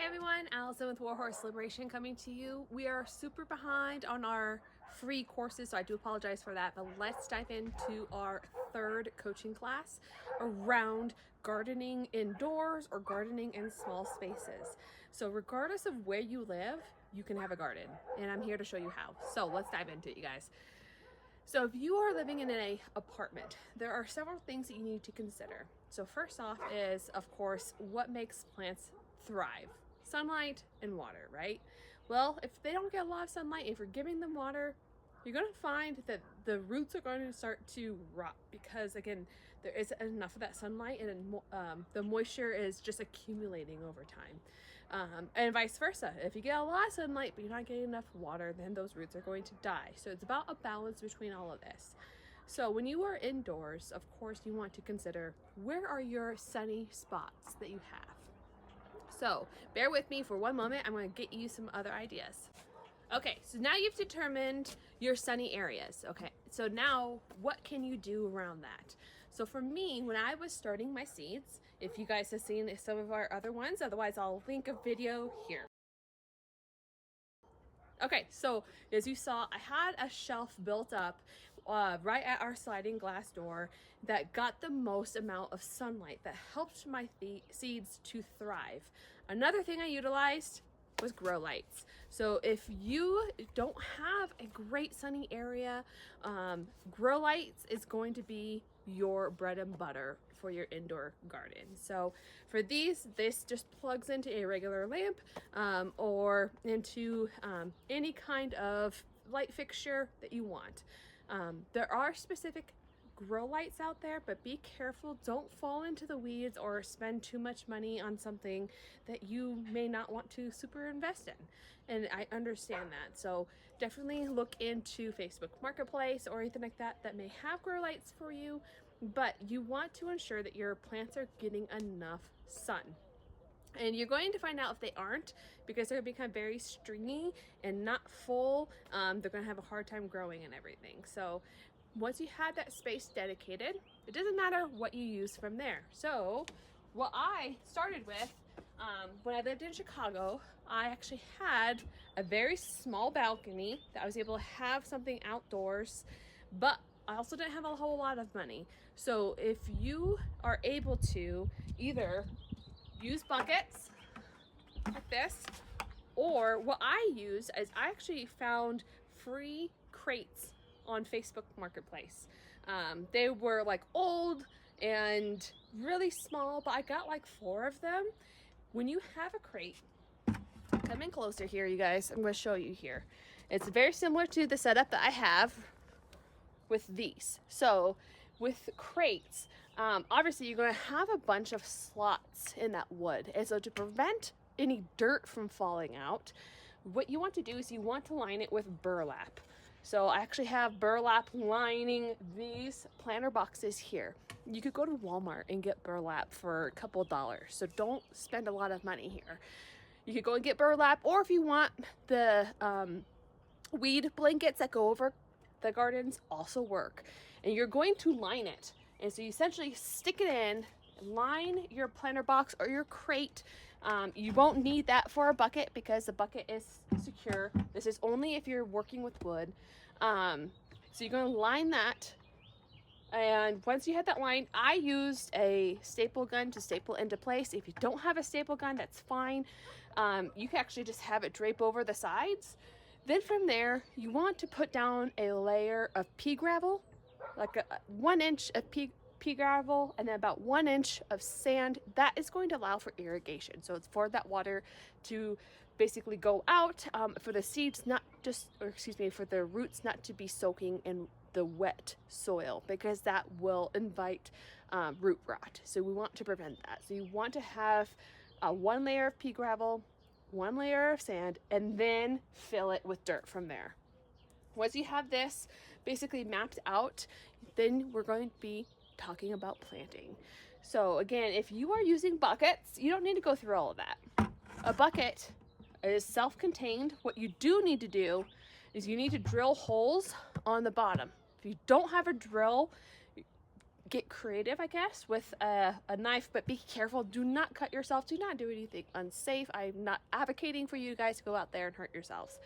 Hey everyone, Allison with Warhorse Liberation coming to you. We are super behind on our free courses, so I do apologize for that, but let's dive into our third coaching class around gardening indoors or gardening in small spaces. So regardless of where you live, you can have a garden, and I'm here to show you how. So let's dive into it, you guys. So if you are living in an apartment, there are several things that you need to consider. So first off is, of course, what makes plants thrive? Sunlight and water, right? Well, if they don't get a lot of sunlight, if you're giving them water, you're going to find that the roots are going to start to rot because, again, there isn't enough of that sunlight, and the moisture is just accumulating over time. And vice versa. If you get a lot of sunlight but you're not getting enough water, then those roots are going to die. So it's about a balance between all of this. So when you are indoors, of course, you want to consider, where are your sunny spots that you have? So bear with me for one moment. I'm going to get you some other ideas. Okay, so now you've determined your sunny areas. Okay, so now what can you do around that? So for me, when I was starting my seeds, if you guys have seen some of our other ones, otherwise I'll link a video here. Okay, so as you saw, I had a shelf built up right at our sliding glass door that got the most amount of sunlight that helped my seeds to thrive. Another thing I utilized was grow lights. So if you don't have a great sunny area, grow lights is going to be your bread and butter for your indoor garden. So for these, this just plugs into a regular lamp or into any kind of light fixture that you want. There are specific grow lights out there, but be careful. Don't fall into the weeds or spend too much money on something that you may not want to super invest in. And I understand that. So definitely look into Facebook Marketplace or anything like that that may have grow lights for you, but you want to ensure that your plants are getting enough sun. And you're going to find out if they aren't, because they're going to become very stringy and not full. They're going to have a hard time growing and everything. So once you have that space dedicated, it doesn't matter what you use from there. So what I started with, when I lived in Chicago, I actually had a very small balcony that I was able to have something outdoors, but I also didn't have a whole lot of money. So if you are able to either use buckets like this, or what I use is I actually found free crates on Facebook Marketplace. They were like old and really small, but I got like 4 of them. When you have a crate, come in closer here, you guys. I'm going to show you here. It's very similar to the setup that I have with these. So with crates, obviously you're going to have a bunch of slots in that wood, and so to prevent any dirt from falling out, what you want to do is you want to line it with burlap. So I actually have burlap lining these planter boxes here. You could go to Walmart and get burlap for a couple dollars, so don't spend a lot of money here. You could go and get burlap, or if you want the weed blankets that go over the gardens, also work. And you're going to line it. And so you essentially stick it in, line your planter box or your crate. You won't need that for a bucket because the bucket is secure. This is only if you're working with wood. So you're going to line that. And once you have that line, I used a staple gun to staple into place. If you don't have a staple gun, that's fine. You can actually just have it drape over the sides. Then from there, you want to put down a layer of pea gravel, like 1 inch of pea gravel, and then about 1 inch of sand. That is going to allow for irrigation. So it's for that water to basically go out, for the seeds not just, or excuse me, for the roots not to be soaking in the wet soil, because that will invite root rot. So we want to prevent that. So you want to have 1 layer of pea gravel, 1 layer of sand, and then fill it with dirt from there. Once you have this basically mapped out, then we're going to be talking about planting. So again, if you are using buckets, you don't need to go through all of that. A bucket is self-contained. What you do need to do is you need to drill holes on the bottom. If you don't have a drill, get creative, I guess, with a knife, but be careful. Do not cut yourself. Do not do anything unsafe. I'm not advocating for you guys to go out there and hurt yourselves.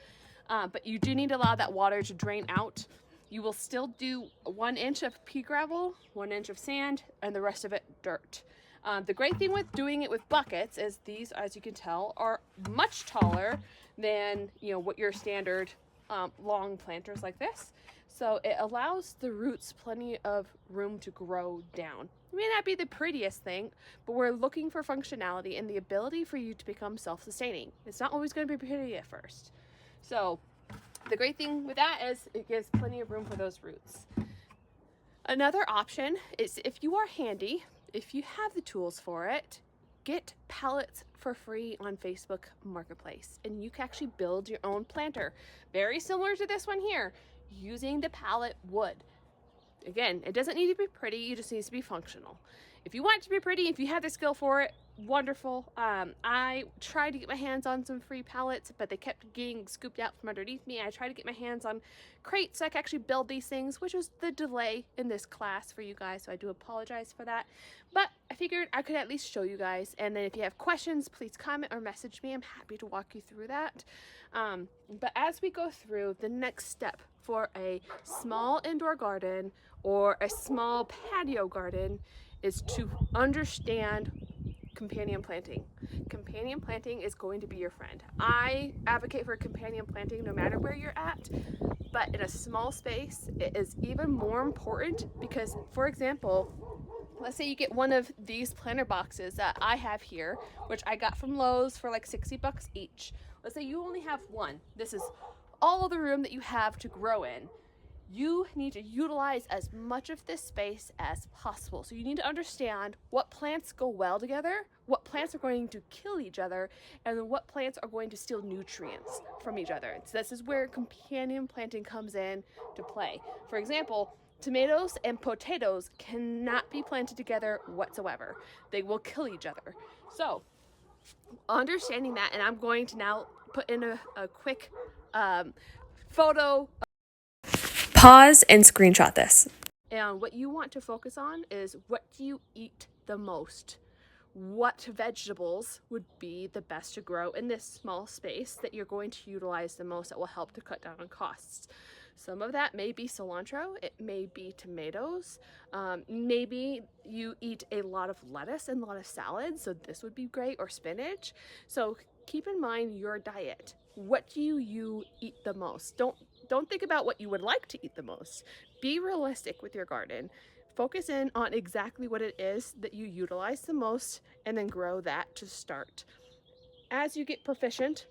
But you do need to allow that water to drain out. You will still do 1 inch of pea gravel, 1 inch of sand, and the rest of it dirt. The great thing with doing it with buckets is these, as you can tell, are much taller than, you know, what your standard long planters like this. So it allows the roots plenty of room to grow down. It may not be the prettiest thing, but we're looking for functionality and the ability for you to become self-sustaining. It's not always going to be pretty at first. So the great thing with that is it gives plenty of room for those roots. Another option is, if you are handy, if you have the tools for it, get pallets for free on Facebook Marketplace, and you can actually build your own planter. Very similar to this one here, using the pallet wood. Again, it doesn't need to be pretty, it just needs to be functional. If you want it to be pretty, if you have the skill for it, wonderful. I tried to get my hands on some free pallets, but they kept getting scooped out from underneath me. I tried to get my hands on crates so I could actually build these things, which was the delay in this class for you guys, so I do apologize for that. But I figured I could at least show you guys, and then if you have questions, please comment or message me. I'm happy to walk you through that. But as we go through, the next step for a small indoor garden or a small patio garden is to understand companion planting. Companion planting is going to be your friend. I advocate for companion planting no matter where you're at, but in a small space, it is even more important because, for example, let's say you get one of these planter boxes that I have here, which I got from Lowe's for like 60 bucks each. Let's say you only have one. This is all the room that you have to grow in. You need to utilize as much of this space as possible. So you need to understand what plants go well together, what plants are going to kill each other, and then what plants are going to steal nutrients from each other. So this is where companion planting comes in to play. For example, tomatoes and potatoes cannot be planted together whatsoever. They will kill each other. So understanding that, and I'm going to now put in a quick photo. Pause and screenshot this. And what you want to focus on is, what do you eat the most? What vegetables would be the best to grow in this small space that you're going to utilize the most that will help to cut down on costs? Some of that may be cilantro, it may be tomatoes, maybe you eat a lot of lettuce and a lot of salads, so this would be great, or spinach. So keep in mind your diet. What do you eat the most? Don't think about what you would like to eat the most. Be realistic with your garden. Focus in on exactly what it is that you utilize the most, and then grow that to start. As you get proficient,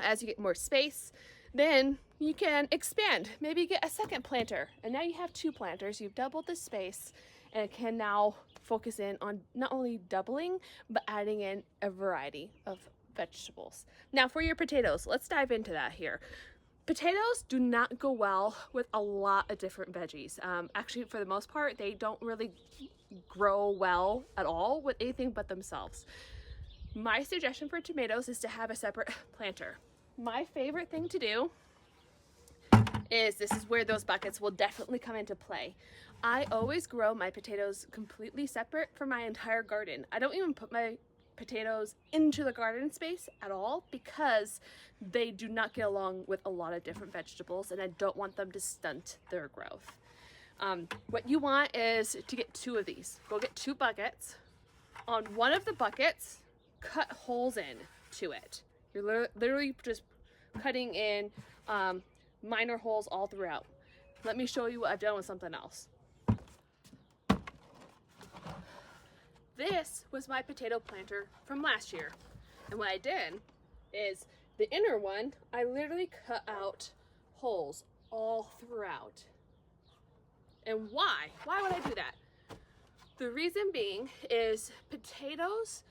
as you get more space, then you can expand. Maybe get a second planter, and now you have 2 planters. You've doubled the space and can now focus in on not only doubling, but adding in a variety of vegetables. Now for your potatoes, let's dive into that here. Potatoes do not go well with a lot of different veggies. Actually, for the most part, they don't really grow well at all with anything but themselves. My suggestion for tomatoes is to have a separate planter. My favorite thing to do is, this is where those buckets will definitely come into play. I always grow my potatoes completely separate from my entire garden. I don't even put my potatoes into the garden space at all because they do not get along with a lot of different vegetables, and I don't want them to stunt their growth. What you want is to get 2 of these. Go get 2 buckets. On one of the buckets, cut holes in to it. You're literally just cutting in minor holes all throughout. Let me show you what I've done with something else. This was my potato planter from last year. And what I did is, the inner one, I literally cut out holes all throughout. And why? Why would I do that? The reason being is potatoes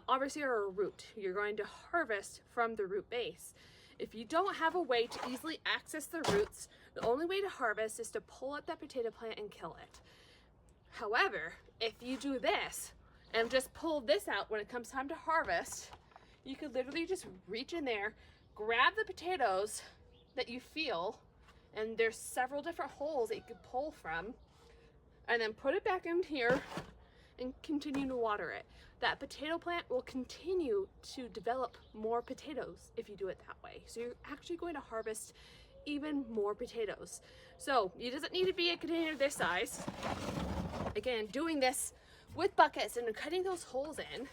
obviously are a root. You're going to harvest from the root base. If you don't have a way to easily access the roots, the only way to harvest is to pull up that potato plant and kill it. However, if you do this and just pull this out when it comes time to harvest, you could literally just reach in there, grab the potatoes that you feel, and there's several different holes that you could pull from, and then put it back in here and continue to water it. That potato plant will continue to develop more potatoes if you do it that way. So you're actually going to harvest even more potatoes. So it doesn't need to be a container this size. Again, doing this with buckets and cutting those holes in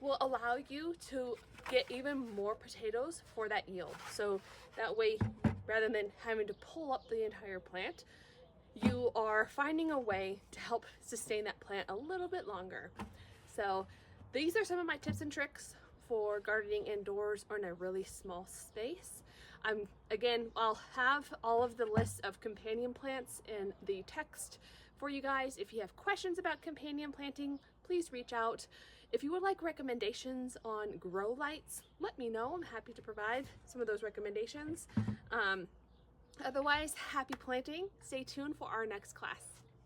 will allow you to get even more potatoes for that yield. So that way, rather than having to pull up the entire plant, you are finding a way to help sustain that plant a little bit longer. So these are some of my tips and tricks for gardening indoors or in a really small space. I'll have all of the lists of companion plants in the text for you guys. If you have questions about companion planting, please reach out. If you would like recommendations on grow lights, let me know. I'm happy to provide some of those recommendations. Otherwise, happy planting. Stay tuned for our next class.